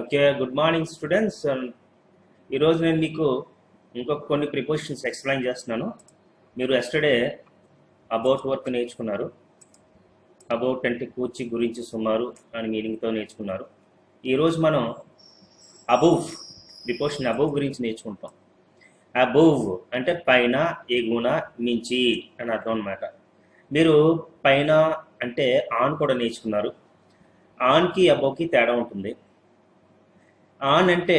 Okay, good morning students. ఈరోజు నేను మీకు ఇంకొక కొన్ని ప్రిపోజిషన్స్ ఎక్స్ప్లెయిన్ చేస్తున్నాను. మీరు ఎస్టర్డే అబౌట్ వర్క్ నేర్చుకున్నారు. అబౌట్ అంటే కూర్చి గురించి సుమారు అని మీనింగ్తో నేర్చుకున్నారు. ఈరోజు మనం అబౌవ్ ప్రిపోజిషన్ అబౌవ్ గురించి నేర్చుకుంటాం. అబౌవ్ అంటే పైన, ఎగున, మించి అని అర్థం అన్నమాట. మీరు పైన అంటే ఆన్ కూడా నేర్చుకున్నారు. ఆన్కి అబౌవ్కి తేడా ఉంటుంది. ఆన్ అంటే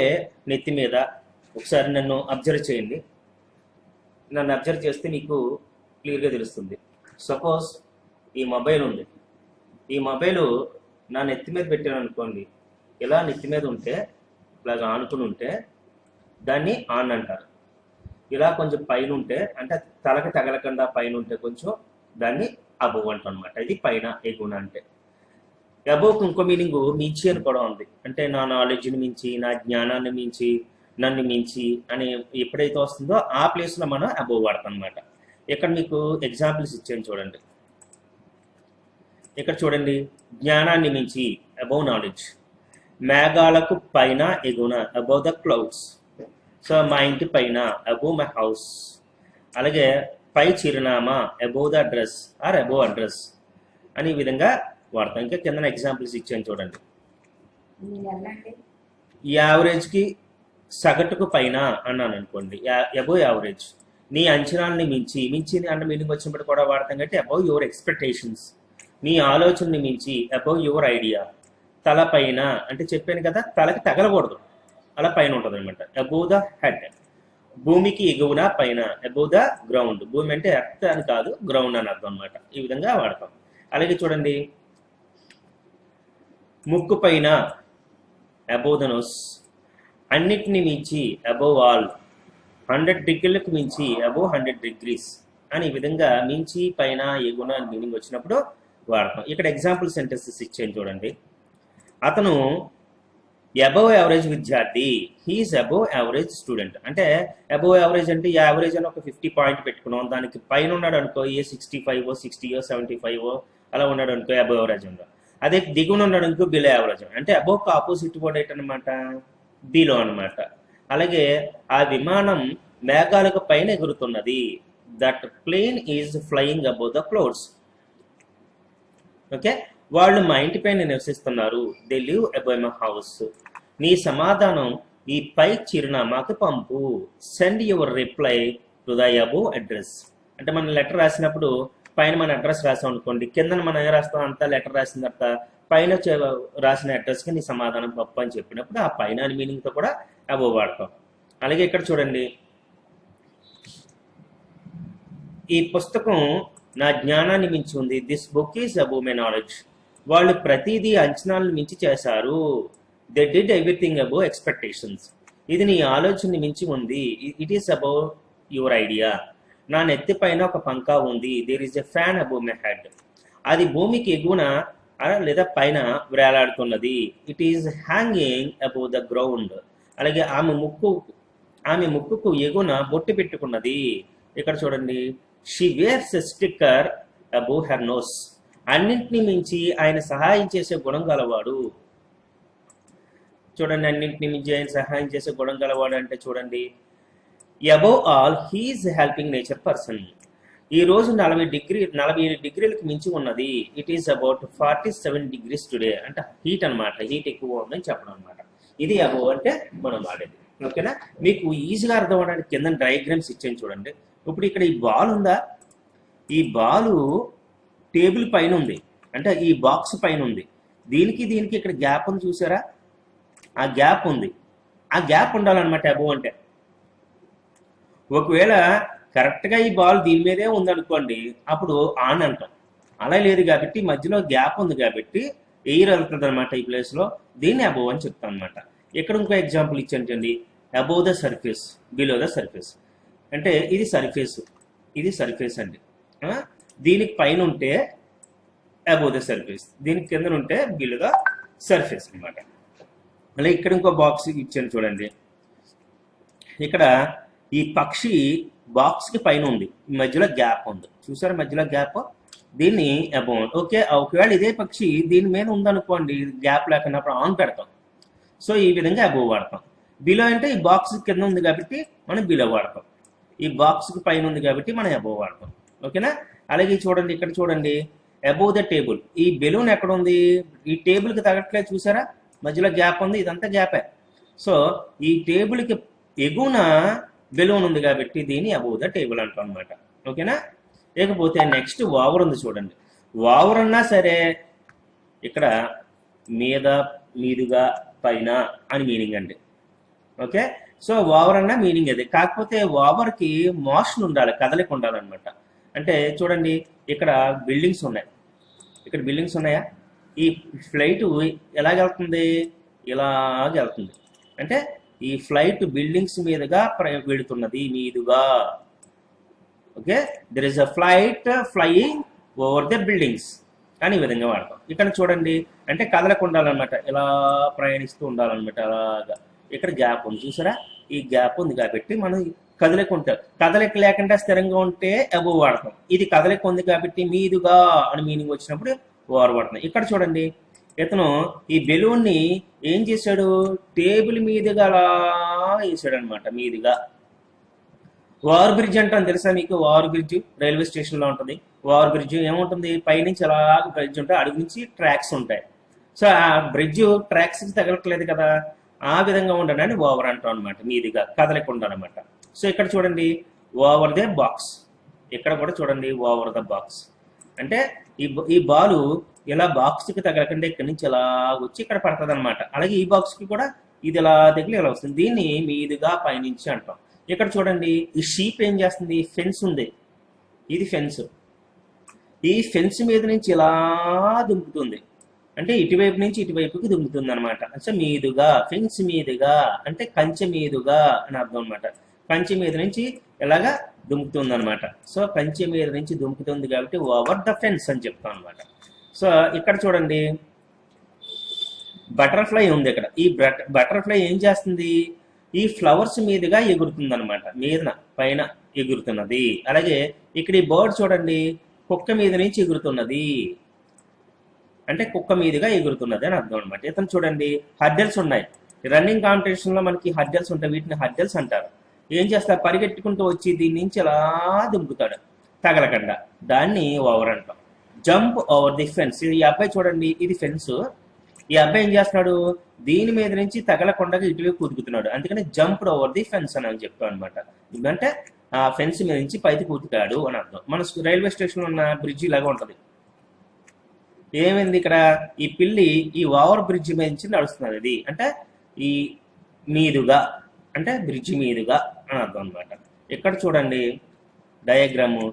నెత్తి మీద. ఒకసారి నన్ను అబ్జర్వ్ చేయండి. నన్ను అబ్జర్వ్ చేస్తే మీకు క్లియర్గా తెలుస్తుంది. సపోజ్ ఈ మొబైల్ ఉంది. ఈ మొబైల్ నా నెత్తి మీద పెట్టాను అనుకోండి. ఇలా నెత్తి మీద ఉంటే, ఇలాగ ఆనుకుని ఉంటే దాన్ని ఆన్ అంటారు. ఇలా కొంచెం పైన ఉంటే, అంటే తలకి తగలకుండా పైన ఉంటే కొంచెం, దాన్ని అబౌవ్ అంటాం అనమాట. ఇది పైన, ఎగున అంటే. అబౌవ్కి ఇంకో మీనింగ్ మించి అని కూడా ఉంది. అంటే నా నాలెడ్జ్ని మించి, నా జ్ఞానాన్ని మించి, నన్ను మించి అని ఎప్పుడైతే వస్తుందో ఆ ప్లేస్లో మనం అబౌవ్ వాడతాం అనమాట. ఇక్కడ మీకు ఎగ్జాంపుల్స్ ఇచ్చాను చూడండి. ఇక్కడ చూడండి, జ్ఞానాన్ని మించి అబౌవ్ నాలెడ్జ్. మేఘాలకు పైన, ఎగున అబౌవ్ ద క్లౌడ్స్. సో మా ఇంటి పైన అబౌవ్ మై హౌస్. అలాగే పై చిరునామా above the address or above address అని ఈ విధంగా వాడతాం. ఇంకా కింద ఎగ్జాంపుల్స్ ఇచ్చాను చూడండి. యావరేజ్కి సగటుకు పైన అన్నాను అనుకోండి, అబౌవ్ యావరేజ్. నీ అంచనాలని మించి, మించి అన్న మీనింగ్ వచ్చినప్పుడు కూడా వాడతాం కాబట్టి అబౌవ్ యువర్ ఎక్స్పెక్టేషన్స్. నీ ఆలోచనని మించి అబౌవ్ యువర్ ఐడియా. తల పైన అంటే చెప్పాను కదా, తలకి తగలకూడదు, అలా పైన ఉంటుంది అనమాట. Above the head. భూమికి ఎగువన పైన అబౌవ్ ద గ్రౌండ్. భూమి అంటే ఎర్త్ అని కాదు, గ్రౌండ్ అని అర్థం అనమాట. ఈ విధంగా వాడతాం. అలాగే చూడండి, ముక్కు పైన అబౌవ్ ద నోస్. అన్నిటిని మించి అబౌవ్ ఆల్. 100 డిగ్రీలకు మించి అబౌవ్ 100 డిగ్రీస్ అని ఈ విధంగా మించి, పైన, ఎగున మీనింగ్ వచ్చినప్పుడు వాడతాం. ఇక్కడ ఎగ్జాంపుల్ సెంటెన్సెస్ ఇచ్చాను చూడండి. అతను అబౌవ్ యావరేజ్ విద్యార్థి. He's above average student. అంటే అబౌవ్ యావరేజ్ అంటే యావరేజ్ అని ఒక 50 పాయింట్ పెట్టుకున్నాం. దానికి పైన ఉన్నాడు అనుకో, ఏ 65 60 75 అలా ఉన్నాడు అనుకో, అబౌవ్ యావరేజ్ ఉందా. అదే దిగున ఉన్నాడు అనుకో, బిలో యావరేజ్. అంటే అబౌవ్కి ఆపోజిట్ వర్డ్ ఏంటనమాట, బిలో అనమాట. అలాగే ఆ విమానం మేఘాలకు పైన ఎగురుతున్నది. That plane is flying above the clouds. Okay, వాళ్ళు మా ఇంటి పైన నివసిస్తున్నారు. They live above my house. నీ సమాధానం ఈ పై చిరునామాకి పంపు. Send your reply to the above address. అంటే మనం లెటర్ రాసినప్పుడు పైన మన అడ్రస్ రాసాం అనుకోండి, కింద మనం ఏం రాస్తాం, అంతా లెటర్ రాసిన తర్వాత పైన రాసిన అడ్రస్కి నీ సమాధానం పంపు అని చెప్పినప్పుడు ఆ పైన అని మీనింగ్తో కూడా అబౌవ్ వాడతాం. అలాగే ఇక్కడ చూడండి, ఈ పుస్తకం నా జ్ఞానాన్ని మించి ఉంది. This book is above my knowledge. వాళ్ళు ప్రతిదీ అంచనాలను మించి చేశారు. They did everything above expectations. ఇది నీ ఆలోచనని మించి ఉంది. It is above your idea. నా నెత్తి పైన ఒక పంకా ఉంది. There is a fan above my head. అది భూమికి ఎగువన లేదా పైన వేలాడుతున్నది. It is hanging above the ground. అలాగే ఆమె ముక్కుకు ఎగువన బొట్టు పెట్టుకున్నది. ఇక్కడ చూడండి, she wears a sticker above her nose. అన్నింటినీ మించి ఆయన సహాయం చేసే గుణం గలవాడు. చూడండి, అన్నింటినీ మించి ఆయన సహాయం చేసే గుణం గలవాడు అంటే చూడండి, above all he's helping nature person. ఈ రోజు 40 డిగ్రీలకు మించి ఉన్నది. It is about 47 degrees today. అంటే హీట్ అనమాట, హీట్ ఎక్కువ ఉందని చెప్పడం అనమాట. ఇది అబౌవ్ అంటే మనం వాడేది. ఓకేనా, మీకు ఈజీగా అర్థం అవడానికి కింద డయాగ్రామ్స్ ఇచ్చాను చూడండి. ఇప్పుడు ఇక్కడ ఈ బాల్ ఉందా, ఈ బాలు టేబుల్ పైన ఉంది, అంటే ఈ బాక్స్ పైన ఉంది. దీనికి ఇక్కడ గ్యాప్ ఉంది చూసారా, ఆ గ్యాప్ ఉంది. ఆ గ్యాప్ ఉండాలన్నమాట అబౌవ్ అంటే. ఒకవేళ కరెక్ట్గా ఈ బాల్ దీని మీదే ఉందనుకోండి, అప్పుడు ఆన్ అంటాం. అలా లేదు కాబట్టి మధ్యలో గ్యాప్ ఉంది కాబట్టి ఎయిర్ వెళ్తుంది అనమాట ఈ ప్లేస్లో. దీన్ని అబౌవ్ అని చెప్తాం అనమాట. ఇక్కడ ఇంకో ఎగ్జాంపుల్ ఇచ్చానండి, above the surface, below the surface. అంటే ఇది సర్ఫేస్ అండి. దీనికి పైన ఉంటే అబౌవ్ ద సర్ఫేస్, దీనికి కింద ఉంటే బిలో ద సర్ఫేస్ అనమాట. మళ్ళీ ఇక్కడ ఇంకో బాక్స్ ఇచ్చాను చూడండి. ఇక్కడ ఈ పక్షి బాక్స్కి పైన ఉంది, మధ్యలో గ్యాప్ ఉంది చూసారా, మధ్యలో గ్యాప్. దీన్ని అబౌవ్. ఓకే, ఒకవేళ ఇదే పక్షి దీని మీద ఉందనుకోండి, గ్యాప్ లేకున్నప్పుడు ఆన్ పెడతాం. సో ఈ విధంగా అబోవ్ వాడతాం. బిలో అంటే ఈ బాక్స్ కింద ఉంది కాబట్టి మనం బిలో వాడతాం, ఈ బాక్స్కి పైన ఉంది కాబట్టి మనం అబోవ్ వాడతాం. ఓకేనా? అలాగే చూడండి, ఇక్కడ చూడండి, అబోవ్ ద టేబుల్. ఈ బెలూన్ ఎక్కడ ఉంది? ఈ టేబుల్కి తగట్లేదు, చూసారా? మధ్యలో గ్యాప్ ఉంది, ఇదంతా గ్యాపే. సో ఈ టేబుల్కి ఎగువన బెలూన్ ఉంది కాబట్టి దీన్ని అబోవ్ ద టేబుల్ అంటాం అనమాట. ఓకేనా? లేకపోతే నెక్స్ట్ ఓవర్ ఉంది చూడండి. ఓవర్ అన్నా సరే ఇక్కడ మీద, మీదుగా, పైన అని మీనింగ్ అండి. ఓకే, సో ఓవర్ అన్న మీనింగ్ అది. కాకపోతే ఓవర్కి మోషన్ ఉండాలి, కదలిక ఉండాలన్నమాట. అంటే చూడండి, ఇక్కడ బిల్డింగ్స్ ఉన్నాయి, ఇక్కడ బిల్డింగ్స్ ఉన్నాయా? ఈ ఫ్లైట్ ఎలాగెళ్తుంది? ఇలాగ వెళ్తుంది. అంటే ఈ ఫ్లైట్ బిల్డింగ్స్ మీదుగా వెళుతున్నది, మీదుగా. Okay, there is a flight flying over the buildings అని ఈ విధంగా వాడతాం. ఇక్కడ చూడండి, అంటే కదలకు ఉండాలన్నమాట, ఇలా ప్రయాణిస్తూ ఉండాలన్నమాట. అలాగా ఇక్కడ గ్యాప్ ఉంది, చూసారా? ఈ గ్యాప్ ఉంది కాబట్టి మనం కదలిక ఉంటాం. కదలిక లేకుండా స్థిరంగా ఉంటే అబోవ్ వాడతాం. ఇది కదలిక ఉంది కాబట్టి మీదుగా అని మీనింగ్ వచ్చినప్పుడు ఓవర్ వాడతాం. ఇక్కడ చూడండి, ఇతను ఈ బెలూన్ని ఏం చేశాడు? టేబుల్ మీదుగా అలా వేసాడు అనమాట, మీదుగా. ఓవర్ బ్రిడ్జ్ అంటాం, తెలుసా మీకు? ఓవర్ బ్రిడ్జ్ రైల్వే స్టేషన్లో ఉంటుంది. ఓవర్ బ్రిడ్జ్ ఏముంటుంది? పైనుంచి అలా బ్రిడ్జ్ ఉంటాయి, అడుగు నుంచి ట్రాక్స్ ఉంటాయి. సో ఆ బ్రిడ్జ్ ట్రాక్స్కి తగలట్లేదు కదా, ఆ విధంగా ఉండడాన్ని ఓవర్ అంటాం అనమాట, మీదిగా కదలకుండా అనమాట. సో ఇక్కడ చూడండి, ఓవర్ ద బాక్స్. ఇక్కడ కూడా చూడండి, ఓవర్ ద బాక్స్ అంటే ఈ బాలు ఇలా బాక్స్కి తగలకుండా ఇక్కడి నుంచి ఇలా వచ్చి ఇక్కడ పడుతుంది అనమాట. అలాగే ఈ బాక్స్కి కూడా ఇది ఇలా తగిలి ఇలా వస్తుంది. దీన్ని మీదుగా పైనుంచి అంటాం. ఇక్కడ చూడండి, ఈ షీప్ ఏం చేస్తుంది? ఫెన్స్ ఉంది, ఇది ఫెన్స్. ఈ ఫెన్స్ మీద నుంచి ఇలా దుంకుతుంది, అంటే ఇటువైపు నుంచి ఇటువైపుకి దుంకుతుంది అనమాట. అంటే మీదుగా, ఫెన్స్ మీదుగా అంటే కంచె మీదుగా అని అర్థం అనమాట. కంచె మీద నుంచి ఇలాగా దుంకుతుంది అనమాట. సో కంచె మీద నుంచి దుంకుతుంది కాబట్టి ఓవర్ ద ఫెన్స్ అని చెప్తాం అనమాట. సో ఇక్కడ చూడండి, బటర్ఫ్లై ఉంది ఇక్కడ. ఈ బటర్ఫ్లై ఏం చేస్తుంది? ఈ ఫ్లవర్స్ మీదుగా ఎగురుతుంది అనమాట, మీద పైన ఎగురుతున్నది. అలాగే ఇక్కడ ఈ బర్డ్ చూడండి, కుక్క మీద నుంచి ఎగురుతున్నది, అంటే కుక్క మీదుగా ఎగురుతున్నది అని అర్థం అనమాట. ఇతను చూడండి, హర్డల్స్ ఉన్నాయి. రన్నింగ్ కాంపిటీషన్లో మనకి హర్డల్స్ ఉంటాయి, వీటిని హర్డల్స్ అంటారు. ఏం చేస్తారు? పరిగెట్టుకుంటూ వచ్చి దీని నుంచి అలా దుంకుతాడు తగలకుండా, దాన్ని ఓవర్ అంటాం. Jump over the fence. ఈ అబ్బాయి చూడండి, ఇది ఫెన్స్. ఈ అబ్బాయి ఏం చేస్తున్నాడు? దీని మీద నుంచి తగలకుండా ఇటువైపు కూతుకుతున్నాడు, అందుకని జంప్ ఓవర్ ది ఫెన్స్ అని చెప్తాం అనమాట. ఎందుకంటే ఆ ఫెన్స్ మీద నుంచి పైకి కూతుకాడు అని అర్థం. మన రైల్వే స్టేషన్లో ఉన్న బ్రిడ్జి లాగా ఉంటుంది. ఏమైంది ఇక్కడ? ఈ పిల్లి ఈ ఓవర్ బ్రిడ్జి మీద నుంచి నడుస్తున్నది. ఇది అంటే ఈ మీదుగా, అంటే బ్రిడ్జి మీదుగా అని అర్థం అనమాట. ఇక్కడ చూడండి డయాగ్రాము.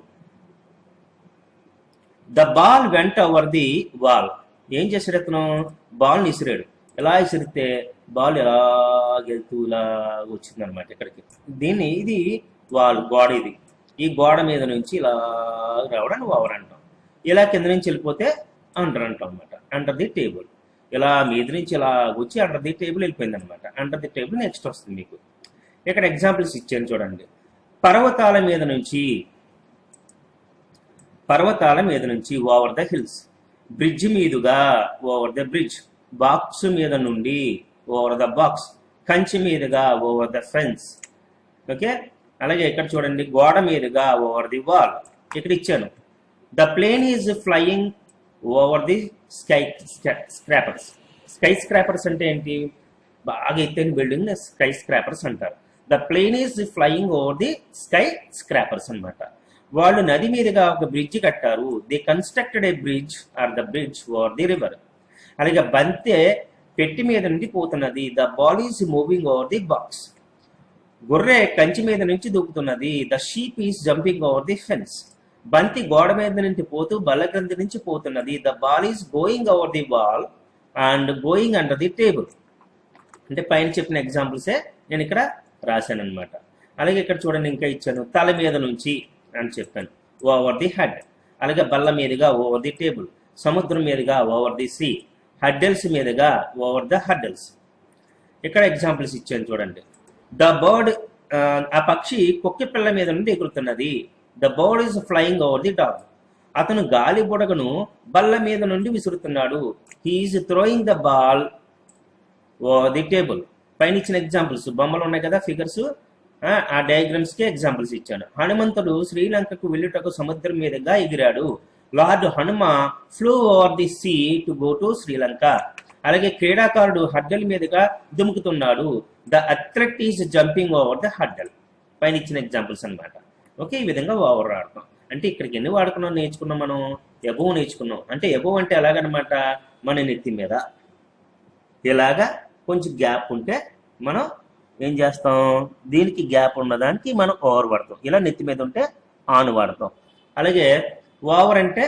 ద బాల్ వెంట ఓవర్ ది వాల్. ఏం చేశాడు అతను? బాల్ని ఇసిరాడు. ఎలా ఇసిరితే బాల్ ఎలా వెళ్తూ ఇలా వచ్చిందనమాట ఇక్కడికి. దీన్ని, ఇది వాల్, గోడ. ఇది ఈ గోడ మీద నుంచి ఇలా రావడానికి ఓవర్ అంటాం. ఇలా కింద నుంచి వెళ్ళిపోతే అండర్ అంటాం అనమాట, అండర్ ది టేబుల్. ఇలా మీద నుంచి ఇలా వచ్చి అండర్ ది టేబుల్ వెళ్ళిపోయింది అనమాట. అండర్ ది టేబుల్ నెక్స్ట్ వస్తుంది మీకు. ఇక్కడ ఎగ్జాంపుల్స్ ఇచ్చాను చూడండి. పర్వతాల మీద నుంచి, పర్వతాల మీద నుంచి ఓవర్ ద హిల్స్. బ్రిడ్జ్ మీదుగా ఓవర్ ద బ్రిడ్జ్. బాక్స్ మీద నుండి ఓవర్ ద బాక్స్. కంచె మీదుగా ఓవర్ ద ఫెన్స్. ఓకే, అలాగే ఇక్కడ చూడండి, గోడ మీదుగా ఓవర్ ది వాల్. ఇక్కడ ఇచ్చాను, the plane is flying over the skyscrapers. Skyscrapers అంటే ఏంటి? బాగా ఎత్తైన బిల్డింగ్ స్కై స్క్రాపర్స్ అంటారు. The plane is flying over the skyscrapers అనమాట. వాళ్ళు నది మీదుగా ఒక బ్రిడ్జ్ కట్టారు. They constructed a bridge or the bridge over the river. అలాగే బంతి పెట్టి మీద నుండి పోతున్నది. The ball is moving over the box. గొర్రె కంచి మీద నుంచి దూకుతున్నది. The sheep is jumping over the fence. బంతి గోడ మీద నుంచి పోతూ బల్లగ్రంథి నుంచి పోతున్నది. The ball is going over the ball and going under the table. అంటే పైన చెప్పిన ఎగ్జాంపుల్సే నేను ఇక్కడ రాశాను అనమాట. అలాగే ఇక్కడ చూడండి, ఇంకా ఇచ్చాను, తల మీద నుంచి అని చెప్పాను, ఓవర్ ది హెడ్. అలాగే బల్ల మీదుగా ఓవర్ ది టేబుల్. సముద్రం మీదుగా ఓవర్ ది సీ. హడ్డల్స్ మీదుగా ఓవర్ ద హడ్డల్స్. ఇక్కడ ఎగ్జాంపుల్స్ ఇచ్చాను చూడండి. ద బర్డ్, ఆ పక్షి కుక్క పిల్ల మీద నుండి ఎగురుతున్నది. The bird is flying over the dog. అతను గాలి బుడగను బల్ల మీద నుండి విసురుతున్నాడు. He is throwing the ball the table. పైన ఇచ్చిన ఎగ్జాంపుల్స్ బొమ్మలు ఉన్నాయి కదా, ఫిగర్స్, ఆ డయాగ్రామ్స్ కి ఎగ్జాంపుల్స్ ఇచ్చాను. హనుమంతుడు శ్రీలంకకు వెళ్ళుటకు సముద్రం మీదుగా ఎగిరాడు. Lord Hanuma flew over the sea to go to Sri Lanka. అలాగే క్రీడాకారుడు హడ్డల్ మీదుగా దుముకుతున్నాడు. The athlete is jumping over the hurdle. పైన ఇచ్చిన ఎగ్జాంపుల్స్ అనమాట. ఓకే, ఈ విధంగా ఓవర్ వాడతాం. అంటే ఇక్కడికి ఎన్ని వాడుకున్నాం నేర్చుకున్నాం మనం? ఎబోవ్ నేర్చుకున్నాం. అంటే ఎబోవ్ అంటే ఎలాగనమాట, మన నెత్తి మీద ఇలాగా కొంచెం గ్యాప్ ఉంటే మనం ఏం చేస్తాం, దీనికి గ్యాప్ ఉన్నదానికి మనం ఓవర్ వాడతాం. ఇలా నెత్తి మీద ఉంటే ఆన్ వాడతాం. అలాగే ఓవర్ అంటే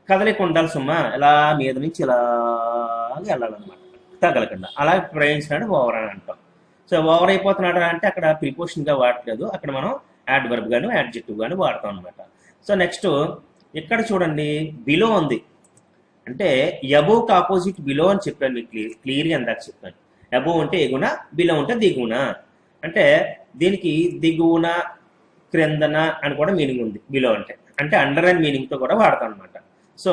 కదలిక ఉండాలి సుమ్మా, ఇలా మీద నుంచి ఇలాగా వెళ్ళాలన్నమాట, తగలకుండా. అలా ప్రయోగించినాడు ఓవర్ అని అంటాం. సో ఓవర్ అయిపోతున్నాడు అంటే అక్కడ ప్రిపోజిషన్గా వాడట్లేదు, అక్కడ మనం యాడ్వర్బ్ గాను యాడ్జెక్టివ్ గాను వాడతాం అనమాట. సో నెక్స్ట్ ఇక్కడ చూడండి, బిలో ఉంది. అంటే ఎబోవ్కి ఆపోజిట్ బిలో అని చెప్పాను మీకు క్లియర్గా ఇందాక చెప్పాను. ఎబోవ్ అంటే ఎగున, బిలో అంటే దిగువన. అంటే దీనికి దిగువన, క్రిందన అని కూడా మీనింగ్ ఉంది. బిలో అంటే అంటే అండర్ అండ్ మీనింగ్తో కూడా వాడతాం అనమాట. సో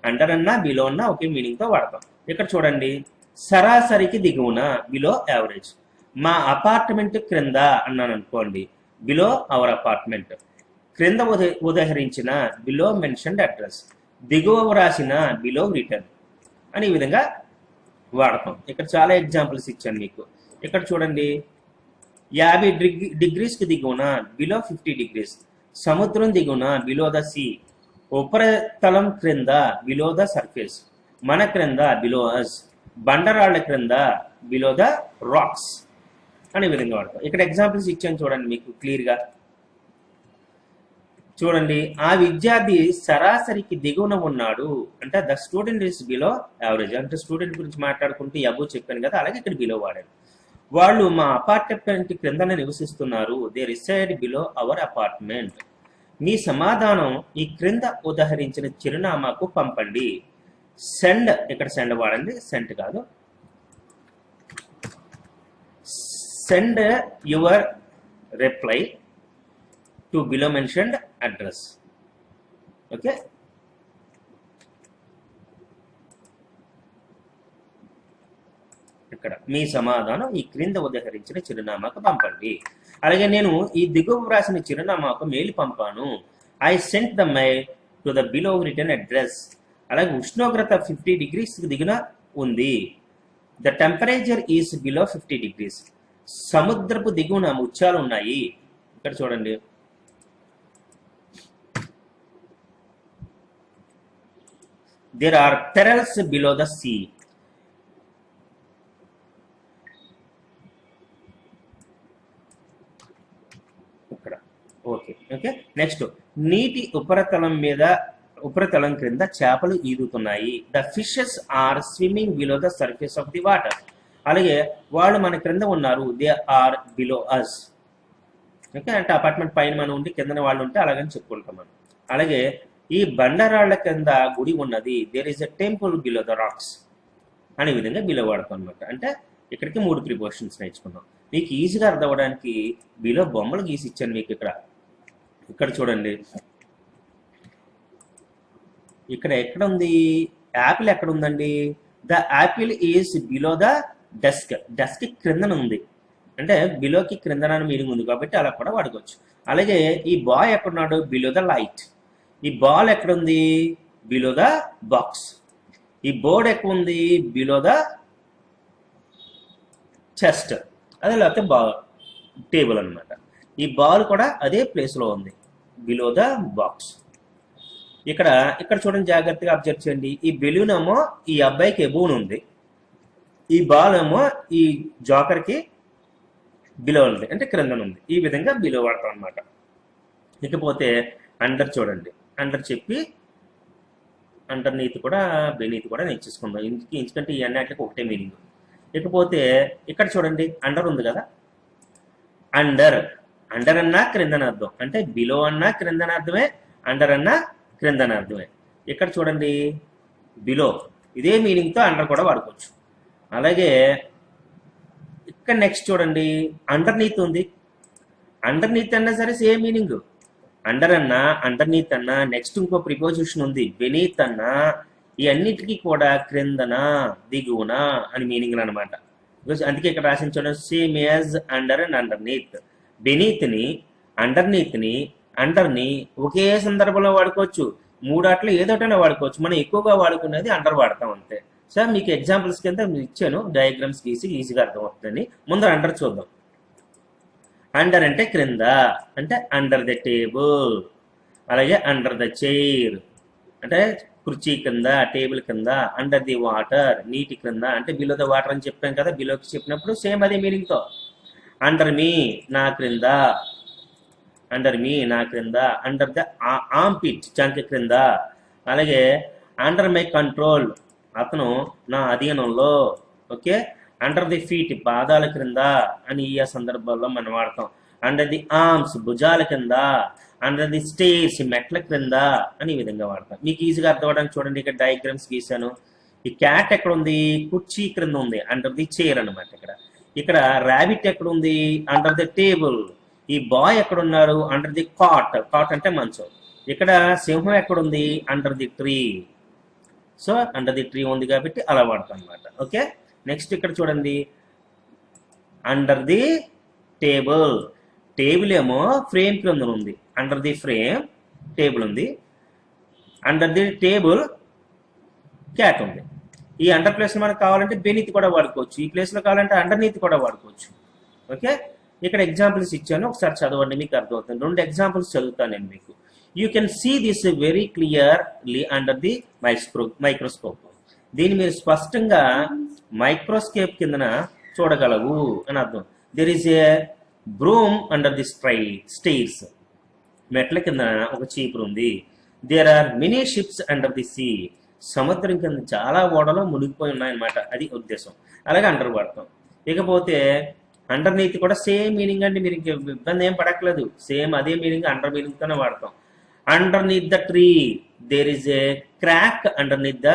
అండర్ అన్నా బిలో అన్నా ఒకే మీనింగ్తో వాడతాం. ఇక్కడ చూడండి, సరాసరికి దిగువన, బిలో యావరేజ్. మా అపార్ట్మెంట్ క్రింద అన్నాను అనుకోండి, బిలో అవర్ అపార్ట్మెంట్. క్రింద ఉదహరించిన బిలో మెన్షన్డ్ అడ్రస్. దిగువ వ్రాసిన బిలో రిటర్న్ అని ఈ విధంగా వాడతాం. ఇక్కడ చాలా ఎగ్జాంపుల్స్ ఇచ్చాను మీకు. ఇక్కడ చూడండి, 50 డిగ్రీస్కి దిగువన, బిలో 50 డిగ్రీస్. సముద్రం దిగువన, బిలో ద సీ. ఉపరితలం క్రింద, బిలో ద సర్ఫేస్. మన క్రింద, బిలో అస్. బండరాళ్ల క్రింద, బిలో ద రాక్స్ అనే విధంగా వాడతాం. ఇక్కడ ఎగ్జాంపుల్స్ ఇచ్చాను చూడండి మీకు క్లియర్గా. చూడండి, ఆ విద్యార్థి సరాసరికి దిగువన ఉన్నాడు. అంటే the student is below average. అంటే స్టూడెంట్ గురించి మాట్లాడుకుంటూ అబోవ్ చెప్పాను కదా, అలాగే ఇక్కడ బిలో వాడాను. వాళ్ళు మా అపార్ట్మెంట్ క్రిందనే నివసిస్తున్నారు. They reside below our apartment. మీ సమాధానం ఈ క్రింద ఉదహరించిన చిరునామాకు పంపండి. సెండ్, ఇక్కడ సెండ్ వాడండి, సెంట్ కాదు. Send your reply to below mentioned address. Okay, ఇక్కడ మీ సమాధానం ఈ క్రింద ఉదహరించిన చిరునామాకు పంపండి. అలాగే నేను ఈ దిగువ వ్రాసిన చిరునామాకు మెయిల్ పంపాను. I sent the mail to the below return address. అలాగే ఉష్ణోగ్రత 50 డిగ్రీస్కి దిగున ఉంది. The temperature is below 50 degrees. సముద్రపు దిగువన ముత్యాలు ఉన్నాయి. ఇక్కడ చూడండి, there are perils below the sea. ఇక్కడ ఓకే. ఓకే, నెక్స్ట్, నీటి ఉపరితలం క్రింద చేపలు ఈదుతున్నాయి. The fishes are swimming below the surface of the water. అలాగే వాళ్ళు మన క్రింద ఉన్నారు. They are below us. Okay, అంటే అపార్ట్మెంట్ పైన మనం ఉండి కింద వాళ్ళు ఉంటే అలాగని చెప్పుకుంటాం మనం. అలాగే ఈ బండరాళ్ల కింద గుడి ఉన్నది. There is a temple below the rocks అనే విధంగా బిలో వాడతాం అనమాట. అంటే ఇక్కడికి 3 ప్రిపోజిషన్స్ నేర్చుకున్నాం. మీకు ఈజీగా అర్థం అవ్వడానికి బిలో బొమ్మలు గీసి ఇచ్చాను మీకు. ఇక్కడ చూడండి, ఇక్కడ ఎక్కడ ఉంది యాపిల్? ఎక్కడ ఉందండి? The apple is below the desk. Desk క్రిందన ఉంది. అంటే బిలోకి క్రిందన మీనింగ్ ఉంది కాబట్టి అలా కూడా వాడుకోవచ్చు. అలాగే ఈ బాయ్ ఎక్కడున్నాడు? Below the light. ఈ బాల్ ఎక్కడుంది? Below the box. ఈ బోర్డ్ ఎక్కడ ఉంది? Below the chest. అదే లేకపోతే టేబుల్ అనమాట. ఈ బాల్ కూడా అదే ప్లేస్లో ఉంది, బిలో ద బాక్స్. ఇక్కడ చూడండి, జాగ్రత్తగా అబ్జర్వ్ చేయండి. ఈ బెలూన్ ఏమో ఈ అబ్బాయికి ఎబోన్ ఉంది, ఈ బాల్ ఏమో ఈ జోకర్కి బిలో ఉంది, అంటే క్రిందన ఉంది. ఈ విధంగా బిలో వాడతాం అనమాట. ఇకపోతే అండర్ చూడండి, అండర్ చెప్పి అండర్ నీతి కూడా బెనీతి కూడా నేర్చేసుకుందాం. ఎందుకంటే ఈ అన్నిటికి ఒకటే మీనింగ్. ఇకపోతే ఇక్కడ చూడండి, అండర్ ఉంది కదా, అండర్ అన్నా క్రిందన అర్థం. అంటే బిలో అన్నా క్రిందన అర్థమే, అండర్ అన్నా క్రిందన అర్థమే. ఇక్కడ చూడండి, బిలో ఇదే మీనింగ్తో అండర్ కూడా వాడుకోవచ్చు. అలాగే ఇక్కడ నెక్స్ట్ చూడండి, అండర్ నీత్ ఉంది. అండర్ నీత్ అన్నా సరే సేమ్ మీనింగ్. అండర్ అన్నా, అండర్ నీత్ అన్నా, నెక్స్ట్ ఇంకో ప్రిపోజిషన్ ఉంది బెనీత్ అన్నా, ఈ అన్నిటికీ కూడా క్రిందన దిగువన అని మీనింగ్ అనమాట. అందుకే ఇక్కడ రాసిన చూడండి, same as under and underneath. బెనీత్ని, అండర్నీత్ని, అండర్ని ఒకే సందర్భంలో వాడుకోవచ్చు. మూడాట్లో ఏదోటైనా వాడుకోవచ్చు. మనం ఎక్కువగా వాడుకునేది అండర్ వాడతాం అంతే. సార్ మీకు ఎగ్జాంపుల్స్ కింద ఇచ్చాను, డయాగ్రామ్స్ గీసి ఈజీగా అర్థమవుతుందని. ముందు అండర్ చూద్దాం. అండర్ అంటే క్రింద, అంటే అండర్ ద టేబుల్. అలాగే అండర్ ద చైర్ అంటే కుర్చీ కింద, టేబుల్ కింద. అండర్ ది వాటర్ నీటి క్రింద అంటే బిలో ద వాటర్ అని చెప్పాం కదా, బిలోకి చెప్పినప్పుడు సేమ్ అదే మీనింగ్తో. అండర్ మీ నా క్రింద, అండర్ మీ నా క్రింద. అండర్ ద ఆర్మ్ పిట్ చంక క్రింద. అలాగే అండర్ మై కంట్రోల్ అతను నా అధీనంలో. ఓకే, అండర్ ది ఫీట్ పాదాల క్రింద అని ఈ సందర్భాల్లో మనం వాడతాం. అండర్ ది ఆర్మ్స్ భుజాల కింద. అండర్ ది స్టేర్స్ మెట్ల క్రింద అని ఈ విధంగా వాడతాం. మీకు ఈజీగా అర్థం అవడానికి చూడండి, ఇక్కడ డయాగ్రామ్స్ గీసాను. ఈ క్యాట్ ఎక్కడ ఉంది? కుర్చీ క్రింద ఉంది, అండర్ ది చైర్ అనమాట. ఇక్కడ ర్యాబిట్ ఎక్కడ ఉంది? Under the table. ఈ బాయ్ ఎక్కడ ఉన్నారు? Under the cot. కాట్ అంటే మంచం. ఇక్కడ సింహం ఎక్కడ ఉంది? Under the tree. So under the tree ఉంది కాబట్టి అలా వాడతాం అనమాట. ఓకే, నెక్స్ట్ ఇక్కడ చూడండి, అండర్ ది టేబుల్. టేబుల్ ఏమో ఫ్రేమ్ క్రింద ఉంది, అండర్ ది ఫ్రేమ్ టేబుల్ ఉంది. అండర్ ది టేబుల్ క్యాట్ ఉంది. ఈ అండర్ ప్లేస్ మనకు కావాలంటే బెనీత్ కూడా వాడుకోవచ్చు, ఈ ప్లేస్లో కావాలంటే అండర్నీత్ కూడా వాడుకోవచ్చు. ఓకే, ఇక్కడ ఎగ్జాంపుల్స్ ఇచ్చాను, ఒకసారి చదవండి, మీకు అర్థమవుతుంది. 2 ఎగ్జాంపుల్స్ చదువుతాను నేను మీకు. You can see this very clearly under the microscope. దీన్ని మీరు స్పష్టంగా మైక్రోస్కోప్ కిందన చూడగలవు అని అర్థం. There is a broom under the stairs. మెట్ల కింద ఒక చీపురు ఉంది. There are many ships under the sea. సముద్రం కింద చాలా ఓడలు మునిగిపోయి ఉన్నాయన్నమాట, అది ఉద్దేశం. అలాగే అండర్ వాడతాం. ఇకపోతే అండర్నీత్ కూడా సేమ్ మీనింగ్ అండి, మీరు ఇంక ఇబ్బంది ఏం పడక్కలేదు, సేమ్ అదే మీనింగ్ అండర్ మీనింగ్తోనే వాడతాం. Underneath the tree there is a crack underneath the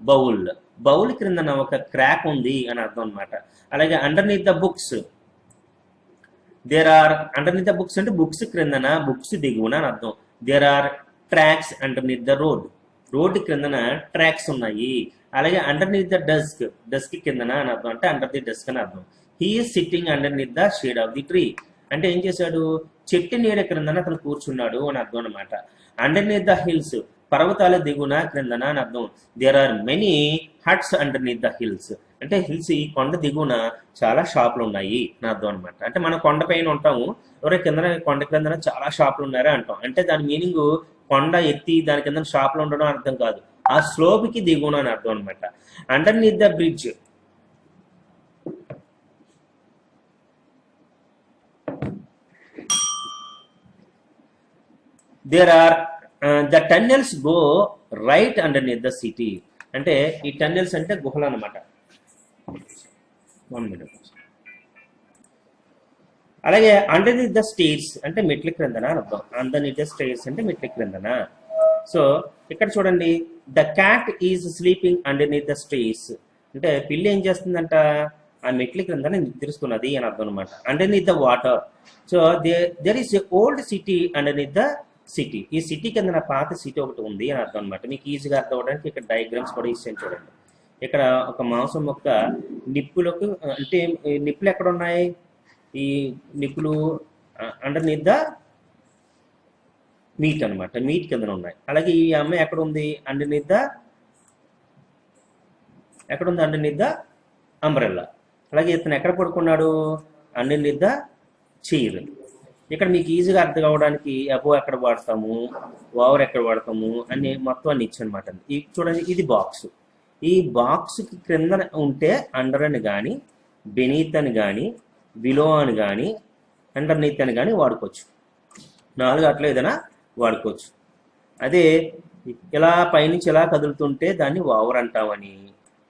bowl. Bowl క్రిందన ఒక క్రాక్ ఉంది అని అర్థం అనమాట. అలాగే underneath the books. There are underneath the books అంటే బుక్స్ క్రిందన, బుక్స్ దిగువన అని అర్థం. There are tracks underneath the road. Road క్రిందన ట్రాక్స్ ఉన్నాయి. అలాగే అండర్నీత్ ద డస్క్. డస్క్ కిందన అని అర్థం, అంటే అండర్ ది డస్క్ అని అర్థం. He is sitting underneath the shade of the tree. అంటే ఏం చేశాడు? చెట్టు నీడ క్రిందన అతను కూర్చున్నాడు అని అర్థం అనమాట. Underneath the hills. పర్వతాల దిగున క్రిందన అని అర్థం. There are many huts underneath the hills. అంటే హిల్స్, ఈ కొండ దిగున చాలా షాపులు ఉన్నాయి అని అర్థం అనమాట. అంటే మనం కొండ పైన ఉంటాము, ఎవరో కింద కొండ కింద చాలా షాపులు ఉన్నారా అంటాం. అంటే దాని మీనింగ్ కొండ ఎత్తి దాని కింద షాపులు ఉండడం అర్థం కాదు, ఆ స్లోప్కి దిగున అని అర్థం అనమాట. Underneath the bridge. There are the tunnels go right underneath the city. అంటే ఈ టన్నెల్స్ అంటే గుహలు అనమాట. 1 minute. అలాగే అండర్నీత్ ద స్టేర్స్ అంటే మెట్ల క్రిందన అర్థం. అండర్నీత్ ద స్టేర్స్ అంటే మెట్ల క్రిందన. సో ఇక్కడ చూడండి, the cat is sleeping underneath the stairs. అంటే పిల్లి ఏం చేస్తుందంట? ఆ మెట్ల క్రిందన నిద్రిస్తున్నది అని అర్థం అనమాట. Underneath the water. So there is a old city underneath the city. ఈ సిటీ కింద పాత సిటీ ఒకటి ఉంది అని అర్థం అనమాట. మీకు ఈజీగా అర్థం అవడానికి ఇక్కడ డయాగ్రామ్స్ కూడా ఇచ్చాను చూడండి. ఇక్కడ ఒక మాంసం మొక్క నిప్పులకు, అంటే నిప్పులు ఎక్కడ ఉన్నాయి? ఈ నిప్పులు అండర్నీత్ ద మీట్ అనమాట, మీట్ కింద ఉన్నాయి. అలాగే ఈ అమ్మాయి ఎక్కడ ఉంది? Underneath the underneath the umbrella. అలాగే ఇతను ఎక్కడ పడుకున్నాడు? Underneath the chair. ఇక్కడ మీకు ఈజీగా అర్థం కావడానికి అబో ఎక్కడ వాడతాము, ఓవర్ ఎక్కడ వాడతాము అని మొత్తం అన్ని ఇచ్చనమాట. చూడండి, ఇది బాక్స్. ఈ బాక్స్కి క్రింద ఉంటే అండర్ అని కానీ, బెనీత్ అని కానీ, బిలో అని కానీ, అండర్నీత్ అని కానీ వాడుకోవచ్చు. 4 అట్లా ఏదైనా వాడుకోవచ్చు. అదే ఇలా పైనుంచి ఇలా కదులుతుంటే దాన్ని ఓవర్ అంటామని,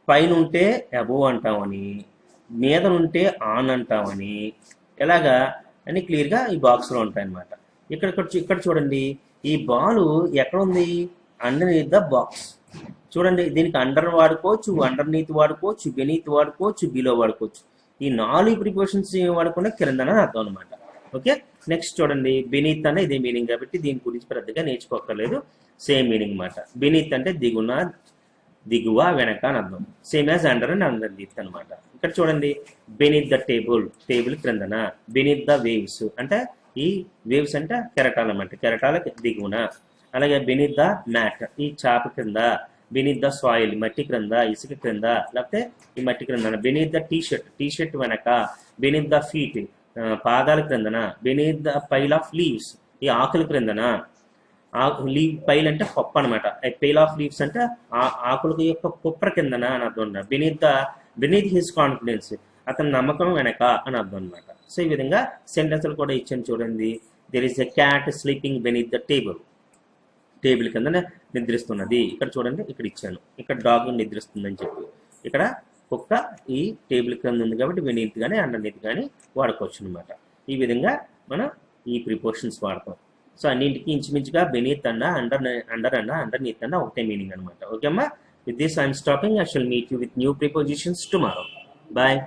పైన ఉంటే అబోవ్ అంటామని, మీద ఉంటే ఆన్ అంటామని, ఎలాగా అని క్లియర్గా ఈ బాక్స్లో ఉంటాయి అన్నమాట. ఇక్కడ చూడండి, ఈ బాలు ఎక్కడ ఉంది? Underneath the box. చూడండి, దీనికి అండర్ వాడుకోవచ్చు, అండర్నీత్ వాడుకోవచ్చు, బెనీత్ వాడుకోవచ్చు, బిలో వాడుకోవచ్చు. ఈ 4 ప్రిపోజిషన్స్ వాడుకునే క్రిందన అర్థం అనమాట. ఓకే, నెక్స్ట్ చూడండి, బెనీత్ అనే ఇదే మీనింగ్ కాబట్టి దీని గురించి పెద్దగా నేర్చుకోక్కర్లేదు, సేమ్ మీనింగ్ అనమాట. బెనీత్ అంటే దిగున, దిగువ వెనక అని అర్థం. Same as under and underneath అనమాట. ఇక్కడ చూడండి, బెనీత్ ద టేబుల్ క్రిందన, బెనీత్ ద వేవ్స్ అంటే ఈ వేవ్స్ అంటే కెరటాలు అన్నమాట, కెరటాల దిగువన. అలాగే బెనీత్ ద మ్యాట్ ఈ చాప క్రింద, బెనీత్ ద సాయిల్ మట్టి క్రింద, ఇసుక క్రింద, లేకపోతే ఈ మట్టి క్రింద. బెనీత్ ద టీ షర్ట్ వెనక, బెనీత్ ద ఫీట్ పాదాల క్రిందన, బెనీత్ ద పైల్ ఆఫ్ లీవ్స్ ఈ ఆకుల క్రిందన. లీవ్ పైల్ అంటే పప్పు అనమాట, పైల్ ఆఫ్ లీవ్స్ అంటే ఆకుల యొక్క కుప్పర కిందన అని అర్థం అనమాట. బెనీత్ హిస్ కాన్ఫిడెన్స్ అతని నమ్మకం వెనక అని అర్థం అనమాట. సో ఈ విధంగా సెంటెన్స్లు కూడా ఇచ్చాను చూడండి. There is a cat sleeping beneath the table కింద నిద్రిస్తున్నది. ఇక్కడ చూడండి, ఇక్కడ ఇచ్చాను, ఇక్కడ డాగ్ నిద్రిస్తుందని చెప్పి. ఇక్కడ కుక్క ఈ టేబుల్ కింద ఉంది కాబట్టి బెనీత్ కానీ అండర్నీత్ కానీ వాడుకోవచ్చు అనమాట. ఈ విధంగా మనం ఈ ప్రిపోజిషన్స్ వాడతాం. సో అన్నింటికి ఇంచుమించుగా బెనీత్ అన్న అండర్నీత్ అన్న ఒకటే మీనింగ్ అనమాట. ఓకే అమ్మా, with this I'm stopping. I shall meet you with new prepositions tomorrow. Bye.